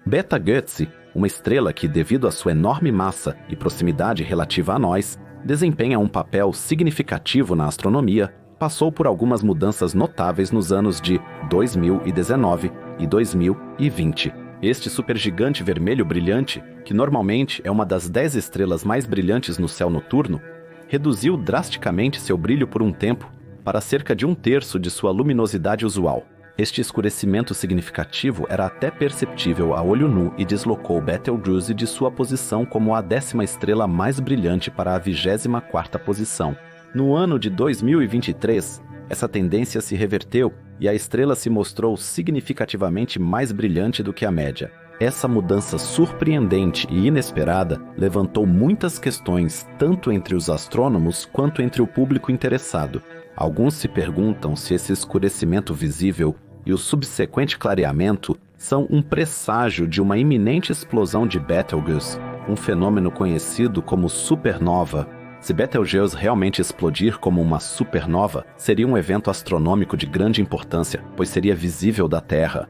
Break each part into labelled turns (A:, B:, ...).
A: Beta-Gutsi, uma estrela que, devido à sua enorme massa e proximidade relativa a nós, desempenha um papel significativo na astronomia, passou por algumas mudanças notáveis nos anos de 2019 e 2020. Este supergigante vermelho brilhante, que normalmente é uma das 10 estrelas mais brilhantes no céu noturno, reduziu drasticamente seu brilho por um tempo para cerca de 1/3 de sua luminosidade usual. Este escurecimento significativo era até perceptível a olho nu e deslocou Betelgeuse de sua posição como a 10ª estrela mais brilhante para a 24ª posição. No ano de 2023, essa tendência se reverteu e a estrela se mostrou significativamente mais brilhante do que a média. Essa mudança surpreendente e inesperada levantou muitas questões tanto entre os astrônomos quanto entre o público interessado. Alguns se perguntam se esse escurecimento visível e o subsequente clareamento são um presságio de uma iminente explosão de Betelgeuse, um fenômeno conhecido como supernova. Se Betelgeuse realmente explodir como uma supernova, seria um evento astronômico de grande importância, pois seria visível da Terra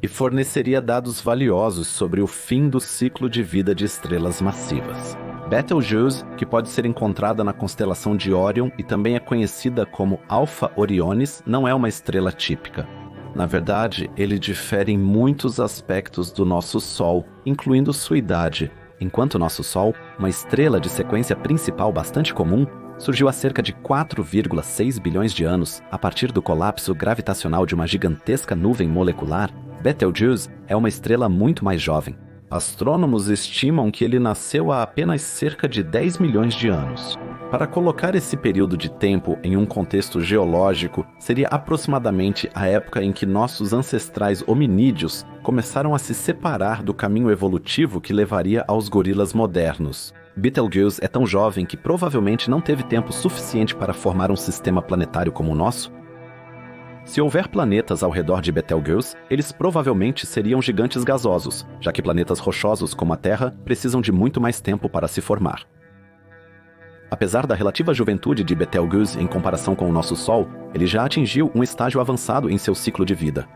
A: e forneceria dados valiosos sobre o fim do ciclo de vida de estrelas massivas. Betelgeuse, que pode ser encontrada na constelação de Órion e também é conhecida como Alpha Orionis, não é uma estrela típica. Na verdade, ele difere em muitos aspectos do nosso Sol, incluindo sua idade. Enquanto nosso Sol, uma estrela de sequência principal bastante comum, surgiu há cerca de 4,6 bilhões de anos a partir do colapso gravitacional de uma gigantesca nuvem molecular, Betelgeuse é uma estrela muito mais jovem. Astrônomos estimam que ele nasceu há apenas cerca de 10 milhões de anos. Para colocar esse período de tempo em um contexto geológico, seria aproximadamente a época em que nossos ancestrais hominídeos começaram a se separar do caminho evolutivo que levaria aos gorilas modernos. Betelgeuse é tão jovem que provavelmente não teve tempo suficiente para formar um sistema planetário como o nosso. Se houver planetas ao redor de Betelgeuse, eles provavelmente seriam gigantes gasosos, já que planetas rochosos como a Terra precisam de muito mais tempo para se formar. Apesar da relativa juventude de Betelgeuse em comparação com o nosso Sol, ele já atingiu um estágio avançado em seu ciclo de vida.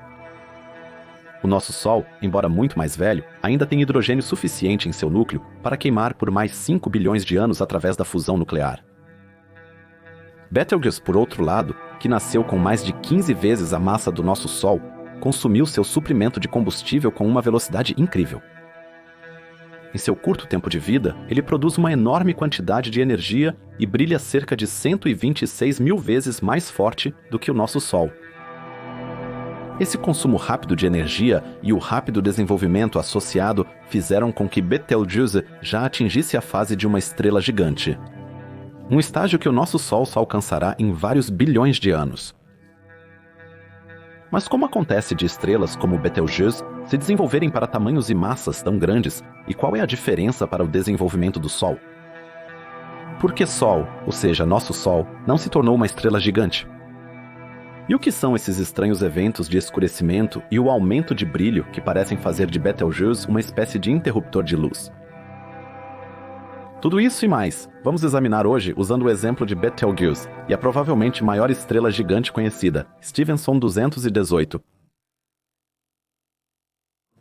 A: O nosso Sol, embora muito mais velho, ainda tem hidrogênio suficiente em seu núcleo para queimar por mais 5 bilhões de anos através da fusão nuclear. Betelgeuse, por outro lado, que nasceu com mais de 15 vezes a massa do nosso Sol, consumiu seu suprimento de combustível com uma velocidade incrível. Em seu curto tempo de vida, ele produz uma enorme quantidade de energia e brilha cerca de 126 mil vezes mais forte do que o nosso Sol. Esse consumo rápido de energia e o rápido desenvolvimento associado fizeram com que Betelgeuse já atingisse a fase de uma estrela gigante. Um estágio que o nosso Sol só alcançará em vários bilhões de anos. Mas como acontece de estrelas como Betelgeuse se desenvolverem para tamanhos e massas tão grandes, e qual é a diferença para o desenvolvimento do Sol? Por que Sol, ou seja, nosso Sol, não se tornou uma estrela gigante? E o que são esses estranhos eventos de escurecimento e o aumento de brilho que parecem fazer de Betelgeuse uma espécie de interruptor de luz? Tudo isso e mais, vamos examinar hoje usando o exemplo de Betelgeuse e a provavelmente maior estrela gigante conhecida, Stephenson 218.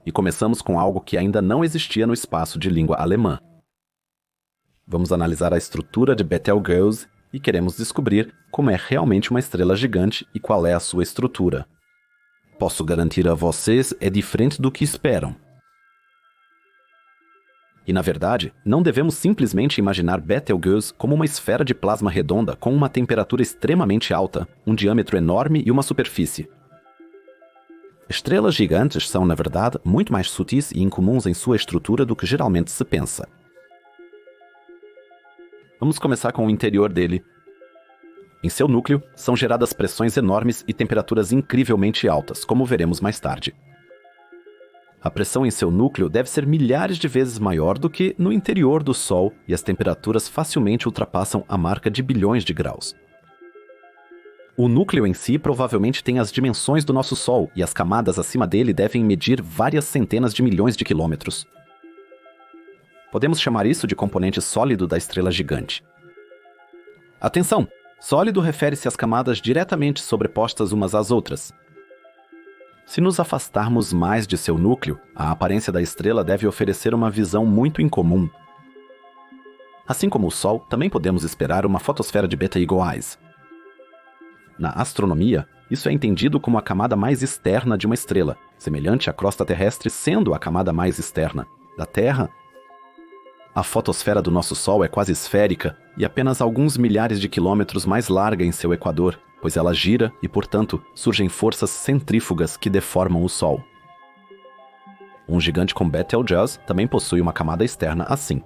A: E começamos com algo que ainda não existia no espaço de língua alemã. Vamos analisar a estrutura de Betelgeuse e queremos descobrir como é realmente uma estrela gigante e qual é a sua estrutura. Posso garantir a vocês, é diferente do que esperam. E, na verdade, não devemos simplesmente imaginar Betelgeuse como uma esfera de plasma redonda com uma temperatura extremamente alta, um diâmetro enorme e uma superfície. Estrelas gigantes são, na verdade, muito mais sutis e incomuns em sua estrutura do que geralmente se pensa. Vamos começar com o interior dele. Em seu núcleo, são geradas pressões enormes e temperaturas incrivelmente altas, como veremos mais tarde. A pressão em seu núcleo deve ser milhares de vezes maior do que no interior do Sol e as temperaturas facilmente ultrapassam a marca de bilhões de graus. O núcleo em si provavelmente tem as dimensões do nosso Sol e as camadas acima dele devem medir várias centenas de milhões de quilômetros. Podemos chamar isso de componente sólido da estrela gigante. Atenção! Sólido refere-se às camadas diretamente sobrepostas umas às outras. Se nos afastarmos mais de seu núcleo, a aparência da estrela deve oferecer uma visão muito incomum. Assim como o Sol, também podemos esperar uma fotosfera de Beta Eagle Eyes. Na astronomia, isso é entendido como a camada mais externa de uma estrela, semelhante à crosta terrestre sendo a camada mais externa da Terra. A fotosfera do nosso Sol é quase esférica e apenas alguns milhares de quilômetros mais larga em seu equador, pois ela gira e, portanto, surgem forças centrífugas que deformam o Sol. Um gigante como Betelgeuse também possui uma camada externa assim.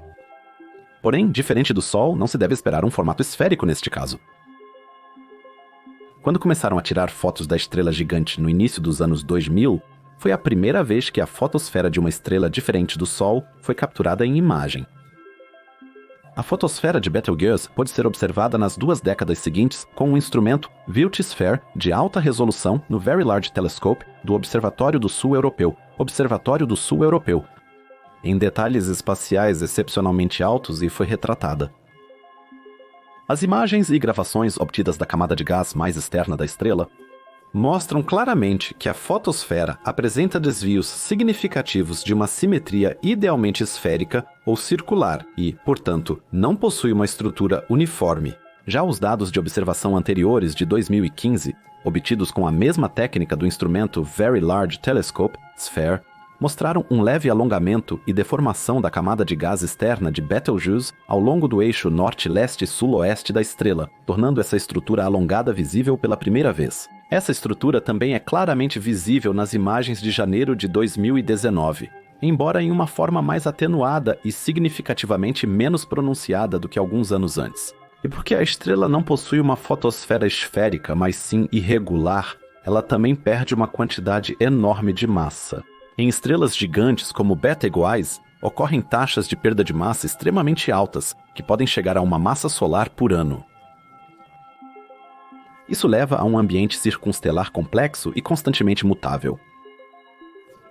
A: Porém, diferente do Sol, não se deve esperar um formato esférico neste caso. Quando começaram a tirar fotos da estrela gigante no início dos anos 2000, foi a primeira vez que a fotosfera de uma estrela diferente do Sol foi capturada em imagem. A fotosfera de Betelgeuse pode ser observada nas 2 décadas seguintes com o instrumento Wiltshire de alta resolução no Very Large Telescope do Observatório do Sul Europeu, em detalhes espaciais excepcionalmente altos, e foi retratada. As imagens e gravações obtidas da camada de gás mais externa da estrela mostram claramente que a fotosfera apresenta desvios significativos de uma simetria idealmente esférica ou circular e, portanto, não possui uma estrutura uniforme. Já os dados de observação anteriores de 2015, obtidos com a mesma técnica do instrumento Very Large Telescope, SPHERE, mostraram um leve alongamento e deformação da camada de gás externa de Betelgeuse ao longo do eixo norte-leste-sul-oeste da estrela, tornando essa estrutura alongada visível pela primeira vez. Essa estrutura também é claramente visível nas imagens de janeiro de 2019, embora em uma forma mais atenuada e significativamente menos pronunciada do que alguns anos antes. E porque a estrela não possui uma fotosfera esférica, mas sim irregular, ela também perde uma quantidade enorme de massa. Em estrelas gigantes como Beta Eagle Eyes, ocorrem taxas de perda de massa extremamente altas, que podem chegar a uma massa solar por ano. Isso leva a um ambiente circunstelar complexo e constantemente mutável.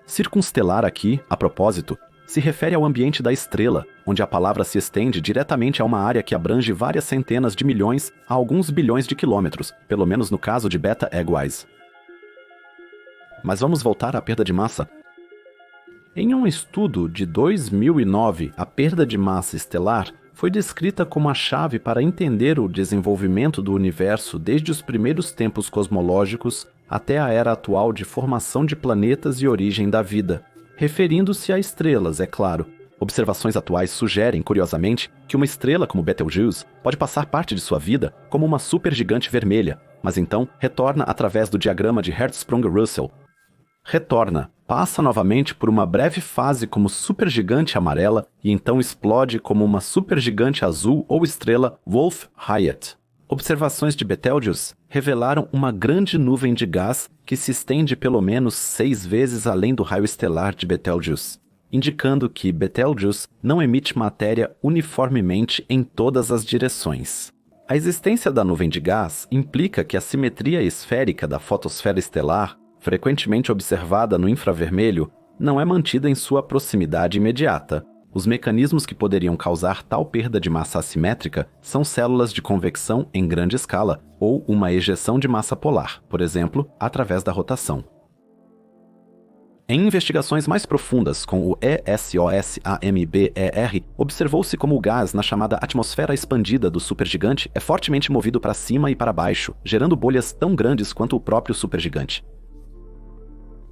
A: Circunstelar aqui, a propósito, se refere ao ambiente da estrela, onde a palavra se estende diretamente a uma área que abrange várias centenas de milhões a alguns bilhões de quilômetros, pelo menos no caso de Beta Eagle Eyes. Mas vamos voltar à perda de massa. Em um estudo de 2009, a perda de massa estelar foi descrita como a chave para entender o desenvolvimento do universo desde os primeiros tempos cosmológicos até a era atual de formação de planetas e origem da vida. Referindo-se a estrelas, é claro. Observações atuais sugerem, curiosamente, que uma estrela como Betelgeuse pode passar parte de sua vida como uma supergigante vermelha, mas então retorna através do diagrama de Hertzsprung-Russell. Passa novamente por uma breve fase como supergigante amarela e então explode como uma supergigante azul ou estrela Wolf-Rayet. Observações de Betelgeuse revelaram uma grande nuvem de gás que se estende pelo menos 6 vezes além do raio estelar de Betelgeuse, indicando que Betelgeuse não emite matéria uniformemente em todas as direções. A existência da nuvem de gás implica que a simetria esférica da fotosfera estelar, frequentemente observada no infravermelho, não é mantida em sua proximidade imediata. Os mecanismos que poderiam causar tal perda de massa assimétrica são células de convecção em grande escala ou uma ejeção de massa polar, por exemplo, através da rotação. Em investigações mais profundas com o ESOSAMBER, observou-se como o gás na chamada atmosfera expandida do supergigante é fortemente movido para cima e para baixo, gerando bolhas tão grandes quanto o próprio supergigante.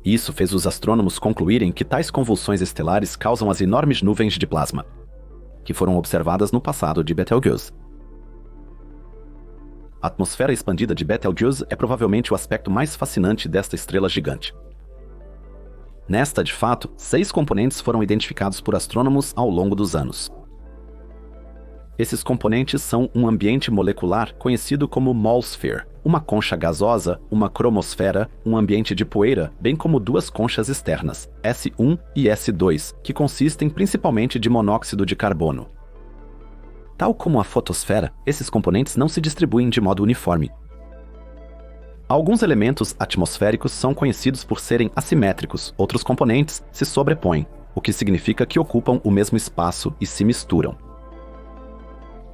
A: Isso fez os astrônomos concluírem que tais convulsões estelares causam as enormes nuvens de plasma, que foram observadas no passado de Betelgeuse. A atmosfera expandida de Betelgeuse é provavelmente o aspecto mais fascinante desta estrela gigante. Nesta, de fato, 6 componentes foram identificados por astrônomos ao longo dos anos. Esses componentes são um ambiente molecular conhecido como Moldsphere, uma concha gasosa, uma cromosfera, um ambiente de poeira, bem como 2 conchas externas, S1 e S2, que consistem principalmente de monóxido de carbono. Tal como a fotosfera, esses componentes não se distribuem de modo uniforme. Alguns elementos atmosféricos são conhecidos por serem assimétricos, outros componentes se sobrepõem, o que significa que ocupam o mesmo espaço e se misturam.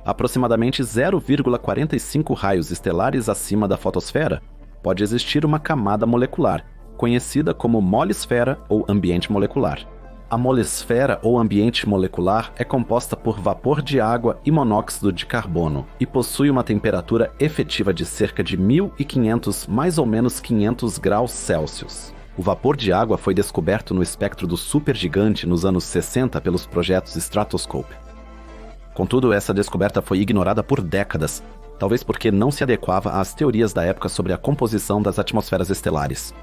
A: Aproximadamente 0,45 raios estelares acima da fotosfera, pode existir uma camada molecular, conhecida como molisfera ou ambiente molecular. A molisfera ou ambiente molecular é composta por vapor de água e monóxido de carbono e possui uma temperatura efetiva de cerca de 1.500 mais ou menos 500 graus Celsius. O vapor de água foi descoberto no espectro do supergigante nos anos 60 pelos projetos Stratoscope. Contudo, essa descoberta foi ignorada por décadas, talvez porque não se adequava às teorias da época sobre a composição das atmosferas estelares.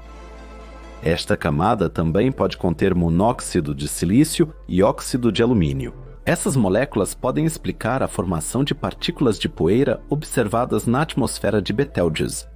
A: Esta camada também pode conter monóxido de silício e óxido de alumínio. Essas moléculas podem explicar a formação de partículas de poeira observadas na atmosfera de Betelgeuse.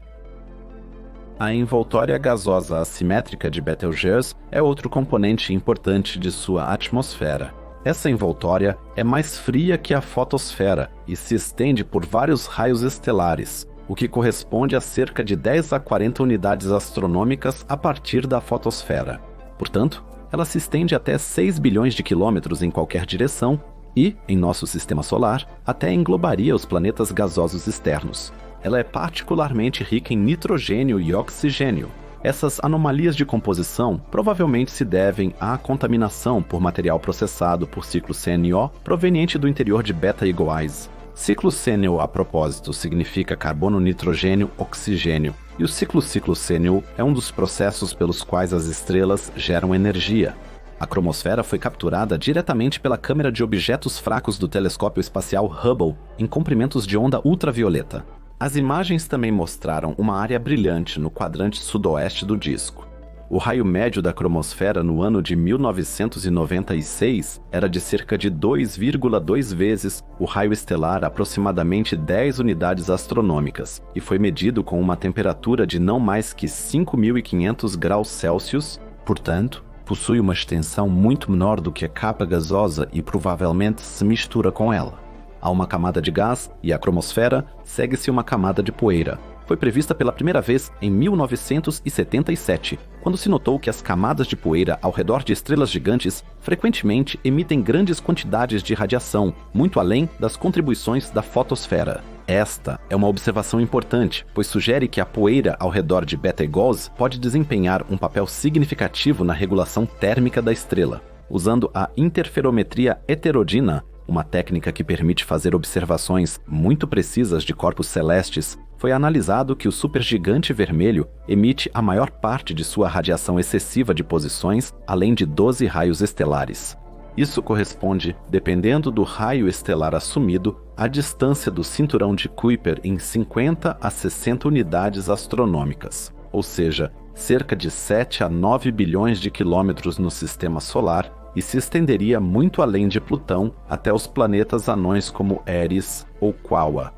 A: A envoltória gasosa assimétrica de Betelgeuse é outro componente importante de sua atmosfera. Essa envoltória é mais fria que a fotosfera e se estende por vários raios estelares, o que corresponde a cerca de 10 a 40 unidades astronômicas a partir da fotosfera. Portanto, ela se estende até 6 bilhões de quilômetros em qualquer direção e, em nosso sistema solar, até englobaria os planetas gasosos externos. Ela é particularmente rica em nitrogênio e oxigênio. Essas anomalias de composição provavelmente se devem à contaminação por material processado por ciclo CNO proveniente do interior de Beta Eagle-I's. Ciclo CNO, a propósito, significa carbono, nitrogênio, oxigênio, e o ciclo CNO é um dos processos pelos quais as estrelas geram energia. A cromosfera foi capturada diretamente pela câmera de objetos fracos do telescópio espacial Hubble em comprimentos de onda ultravioleta. As imagens também mostraram uma área brilhante no quadrante sudoeste do disco. O raio médio da cromosfera no ano de 1996 era de cerca de 2,2 vezes o raio estelar, aproximadamente 10 unidades astronômicas, e foi medido com uma temperatura de não mais que 5.500 graus Celsius, portanto, possui uma extensão muito menor do que a capa gasosa e provavelmente se mistura com ela. Há uma camada de gás e a cromosfera segue-se uma camada de poeira. Foi prevista pela primeira vez em 1977, quando se notou que as camadas de poeira ao redor de estrelas gigantes frequentemente emitem grandes quantidades de radiação, muito além das contribuições da fotosfera. Esta é uma observação importante, pois sugere que a poeira ao redor de Betelgeuse pode desempenhar um papel significativo na regulação térmica da estrela. Usando a interferometria heterodina, uma técnica que permite fazer observações muito precisas de corpos celestes, foi analisado que o supergigante vermelho emite a maior parte de sua radiação excessiva de posições, além de 12 raios estelares. Isso corresponde, dependendo do raio estelar assumido, à distância do cinturão de Kuiper em 50 a 60 unidades astronômicas, ou seja, cerca de 7 a 9 bilhões de quilômetros no sistema solar, e se estenderia muito além de Plutão até os planetas anões como Eris ou Quaoar.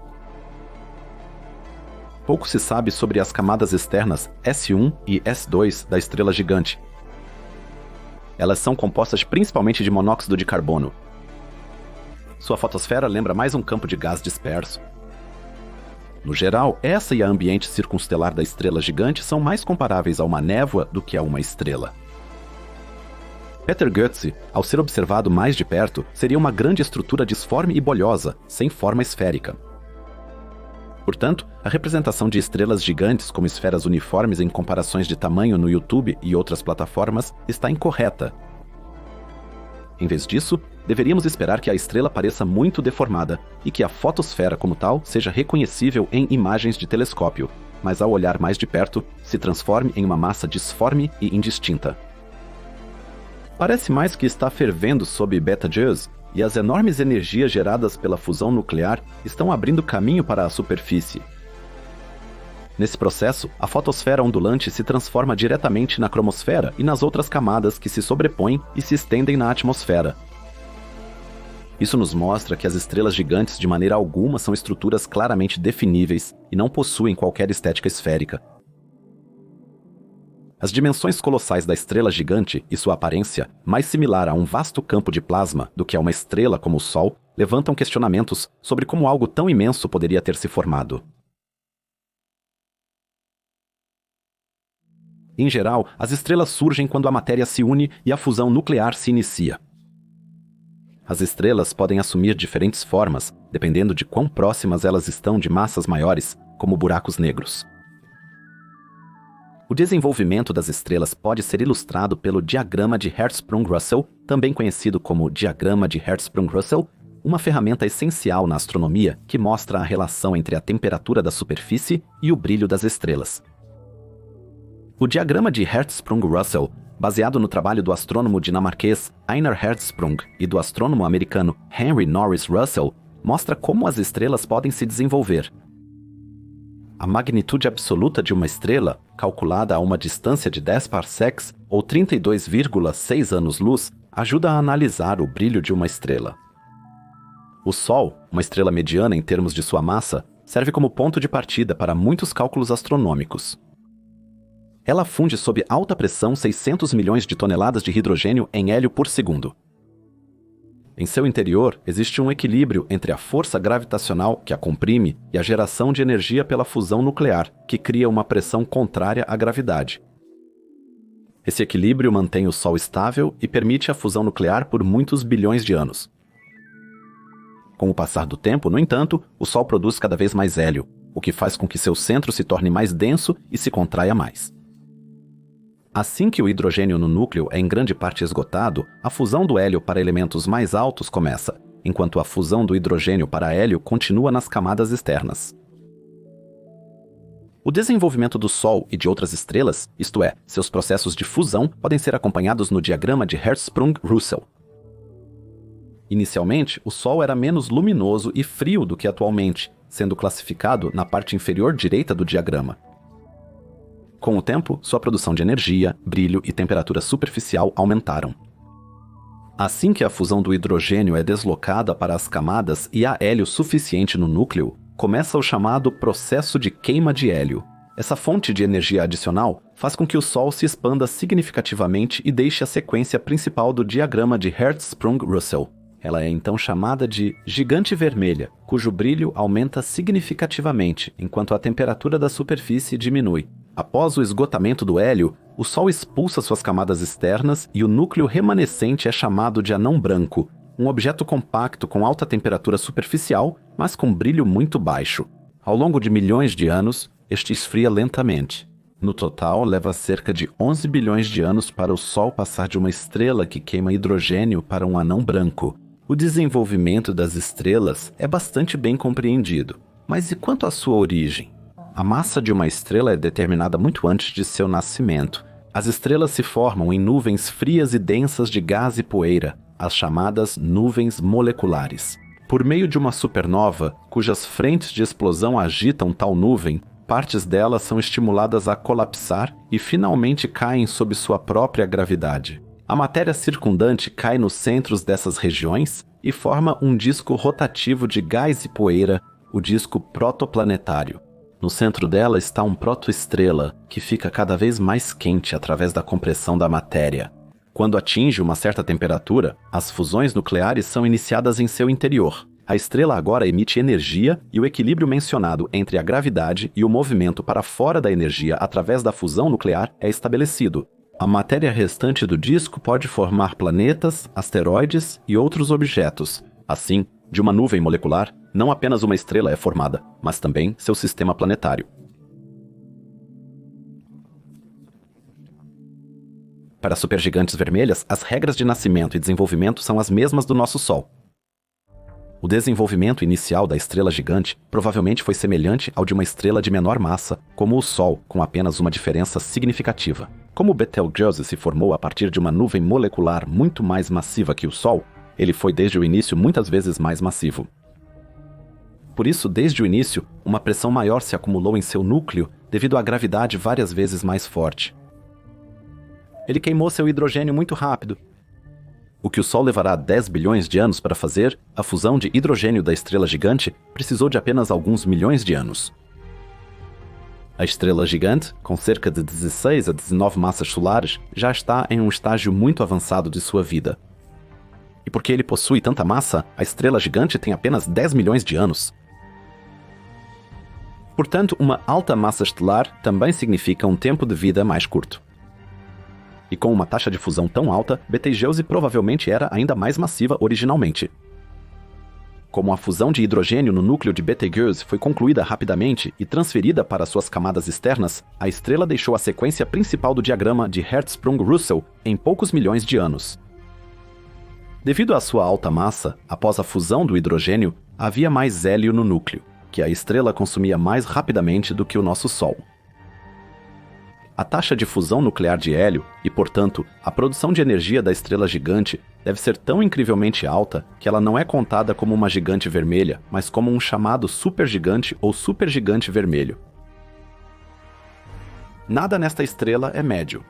A: Pouco se sabe sobre as camadas externas S1 e S2 da estrela gigante. Elas são compostas principalmente de monóxido de carbono. Sua fotosfera lembra mais um campo de gás disperso. No geral, essa e a ambiente circunstelar da estrela gigante são mais comparáveis a uma névoa do que a uma estrela. Betelgeuse, ao ser observado mais de perto, seria uma grande estrutura disforme e bolhosa, sem forma esférica. Portanto, a representação de estrelas gigantes como esferas uniformes em comparações de tamanho no YouTube e outras plataformas está incorreta. Em vez disso, deveríamos esperar que a estrela pareça muito deformada e que a fotosfera como tal seja reconhecível em imagens de telescópio, mas ao olhar mais de perto, se transforme em uma massa disforme e indistinta. Parece mais que está fervendo sob Betelgeuse, e as enormes energias geradas pela fusão nuclear estão abrindo caminho para a superfície. Nesse processo, a fotosfera ondulante se transforma diretamente na cromosfera e nas outras camadas que se sobrepõem e se estendem na atmosfera. Isso nos mostra que as estrelas gigantes de maneira alguma são estruturas claramente definíveis e não possuem qualquer estética esférica. As dimensões colossais da estrela gigante e sua aparência, mais similar a um vasto campo de plasma do que a uma estrela como o Sol, levantam questionamentos sobre como algo tão imenso poderia ter se formado. Em geral, as estrelas surgem quando a matéria se une e a fusão nuclear se inicia. As estrelas podem assumir diferentes formas, dependendo de quão próximas elas estão de massas maiores, como buracos negros. O desenvolvimento das estrelas pode ser ilustrado pelo diagrama de Hertzsprung-Russell, também conhecido como diagrama de Hertzsprung-Russell, uma ferramenta essencial na astronomia que mostra a relação entre a temperatura da superfície e o brilho das estrelas. O diagrama de Hertzsprung-Russell, baseado no trabalho do astrônomo dinamarquês Einar Hertzsprung e do astrônomo americano Henry Norris Russell, mostra como as estrelas podem se desenvolver. A magnitude absoluta de uma estrela, calculada a uma distância de 10 parsecs, ou 32,6 anos-luz, ajuda a analisar o brilho de uma estrela. O Sol, uma estrela mediana em termos de sua massa, serve como ponto de partida para muitos cálculos astronômicos. Ela funde sob alta pressão 600 milhões de toneladas de hidrogênio em hélio por segundo. Em seu interior, existe um equilíbrio entre a força gravitacional, que a comprime, e a geração de energia pela fusão nuclear, que cria uma pressão contrária à gravidade. Esse equilíbrio mantém o Sol estável e permite a fusão nuclear por muitos bilhões de anos. Com o passar do tempo, no entanto, o Sol produz cada vez mais hélio, o que faz com que seu centro se torne mais denso e se contraia mais. Assim que o hidrogênio no núcleo é em grande parte esgotado, a fusão do hélio para elementos mais altos começa, enquanto a fusão do hidrogênio para hélio continua nas camadas externas. O desenvolvimento do Sol e de outras estrelas, isto é, seus processos de fusão, podem ser acompanhados no diagrama de Hertzsprung-Russell. Inicialmente, o Sol era menos luminoso e frio do que atualmente, sendo classificado na parte inferior direita do diagrama. Com o tempo, sua produção de energia, brilho e temperatura superficial aumentaram. Assim que a fusão do hidrogênio é deslocada para as camadas e há hélio suficiente no núcleo, começa o chamado processo de queima de hélio. Essa fonte de energia adicional faz com que o Sol se expanda significativamente e deixe a sequência principal do diagrama de Hertzsprung-Russell. Ela é então chamada de gigante vermelha, cujo brilho aumenta significativamente enquanto a temperatura da superfície diminui. Após o esgotamento do hélio, o Sol expulsa suas camadas externas e o núcleo remanescente é chamado de anão branco, um objeto compacto com alta temperatura superficial, mas com brilho muito baixo. Ao longo de milhões de anos, este esfria lentamente. No total, leva cerca de 11 bilhões de anos para o Sol passar de uma estrela que queima hidrogênio para um anão branco. O desenvolvimento das estrelas é bastante bem compreendido, mas e quanto à sua origem? A massa de uma estrela é determinada muito antes de seu nascimento. As estrelas se formam em nuvens frias e densas de gás e poeira, as chamadas nuvens moleculares. Por meio de uma supernova, cujas frentes de explosão agitam tal nuvem, partes dela são estimuladas a colapsar e finalmente caem sob sua própria gravidade. A matéria circundante cai nos centros dessas regiões e forma um disco rotativo de gás e poeira, o disco protoplanetário. No centro dela está um protoestrela, que fica cada vez mais quente através da compressão da matéria. Quando atinge uma certa temperatura, as fusões nucleares são iniciadas em seu interior. A estrela agora emite energia e o equilíbrio mencionado entre a gravidade e o movimento para fora da energia através da fusão nuclear é estabelecido. A matéria restante do disco pode formar planetas, asteroides e outros objetos. Assim, de uma nuvem molecular, não apenas uma estrela é formada, mas também seu sistema planetário. Para supergigantes vermelhas, as regras de nascimento e desenvolvimento são as mesmas do nosso Sol. O desenvolvimento inicial da estrela gigante provavelmente foi semelhante ao de uma estrela de menor massa, como o Sol, com apenas uma diferença significativa. Como Betelgeuse se formou a partir de uma nuvem molecular muito mais massiva que o Sol, ele foi desde o início muitas vezes mais massivo. Por isso, desde o início, uma pressão maior se acumulou em seu núcleo devido à gravidade várias vezes mais forte. Ele queimou seu hidrogênio muito rápido. O que o Sol levará 10 bilhões de anos para fazer, a fusão de hidrogênio da estrela gigante precisou de apenas alguns milhões de anos. A estrela gigante, com cerca de 16 a 19 massas solares, já está em um estágio muito avançado de sua vida. E porque ele possui tanta massa, a estrela gigante tem apenas 10 milhões de anos. Portanto, uma alta massa estelar também significa um tempo de vida mais curto. E com uma taxa de fusão tão alta, Betelgeuse provavelmente era ainda mais massiva originalmente. Como a fusão de hidrogênio no núcleo de Betelgeuse foi concluída rapidamente e transferida para suas camadas externas, a estrela deixou a sequência principal do diagrama de Hertzsprung-Russell em poucos milhões de anos. Devido à sua alta massa, após a fusão do hidrogênio, havia mais hélio no núcleo, que a estrela consumia mais rapidamente do que o nosso Sol. A taxa de fusão nuclear de hélio e, portanto, a produção de energia da estrela gigante deve ser tão incrivelmente alta que ela não é contada como uma gigante vermelha, mas como um chamado supergigante ou supergigante vermelho. Nada nesta estrela é médio.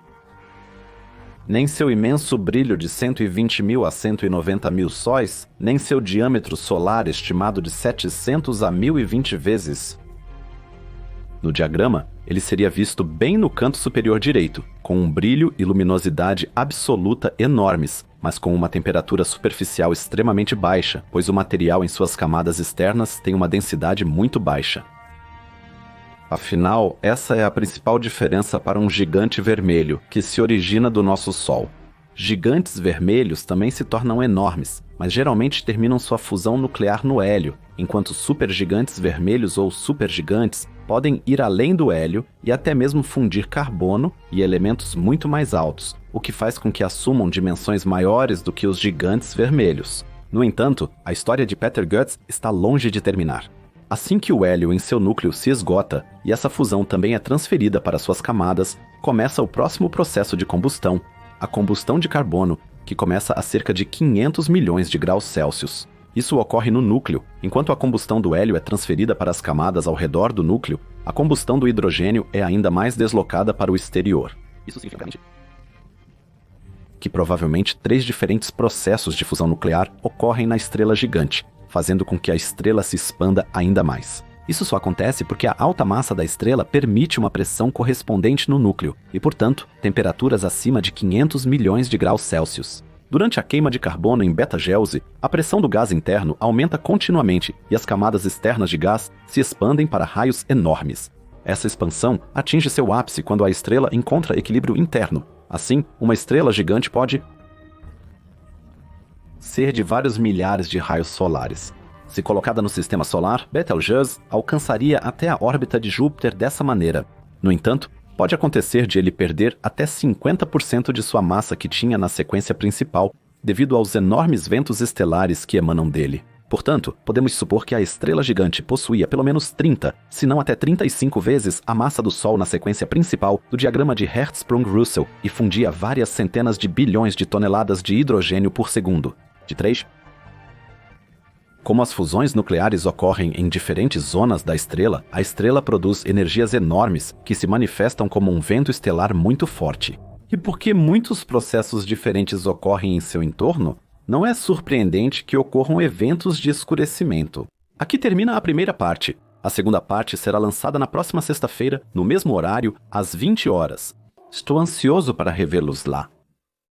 A: Nem seu imenso brilho de 120.000 a 190.000 sóis, nem seu diâmetro solar estimado de 700 a 1020 vezes. No diagrama, ele seria visto bem no canto superior direito, com um brilho e luminosidade absoluta enormes, mas com uma temperatura superficial extremamente baixa, pois o material em suas camadas externas tem uma densidade muito baixa. Afinal, essa é a principal diferença para um gigante vermelho, que se origina do nosso Sol. Gigantes vermelhos também se tornam enormes, mas geralmente terminam sua fusão nuclear no hélio, enquanto supergigantes vermelhos ou supergigantes podem ir além do hélio e até mesmo fundir carbono e elementos muito mais altos, o que faz com que assumam dimensões maiores do que os gigantes vermelhos. No entanto, a história de Peter Goetz está longe de terminar. Assim que o hélio em seu núcleo se esgota e essa fusão também é transferida para suas camadas, começa o próximo processo de combustão, a combustão de carbono, que começa a cerca de 500 milhões de graus Celsius. Isso ocorre no núcleo. Enquanto a combustão do hélio é transferida para as camadas ao redor do núcleo, a combustão do hidrogênio é ainda mais deslocada para o exterior. Isso significa que provavelmente 3 diferentes processos de fusão nuclear ocorrem na estrela gigante, fazendo com que a estrela se expanda ainda mais. Isso só acontece porque a alta massa da estrela permite uma pressão correspondente no núcleo e, portanto, temperaturas acima de 500 milhões de graus Celsius. Durante a queima de carbono em Betelgeuse, a pressão do gás interno aumenta continuamente e as camadas externas de gás se expandem para raios enormes. Essa expansão atinge seu ápice quando a estrela encontra equilíbrio interno. Assim, uma estrela gigante pode ser de vários milhares de raios solares. Se colocada no sistema solar, Betelgeuse alcançaria até a órbita de Júpiter dessa maneira. No entanto, pode acontecer de ele perder até 50% de sua massa que tinha na sequência principal, devido aos enormes ventos estelares que emanam dele. Portanto, podemos supor que a estrela gigante possuía pelo menos 30, se não até 35 vezes a massa do Sol na sequência principal do diagrama de Hertzsprung-Russell e fundia várias centenas de bilhões de toneladas de hidrogênio por segundo. De 3. Como as fusões nucleares ocorrem em diferentes zonas da estrela, a estrela produz energias enormes que se manifestam como um vento estelar muito forte. E porque muitos processos diferentes ocorrem em seu entorno, não é surpreendente que ocorram eventos de escurecimento. Aqui termina a primeira parte. A segunda parte será lançada na próxima sexta-feira, no mesmo horário, às 20 horas. Estou ansioso para revê-los lá.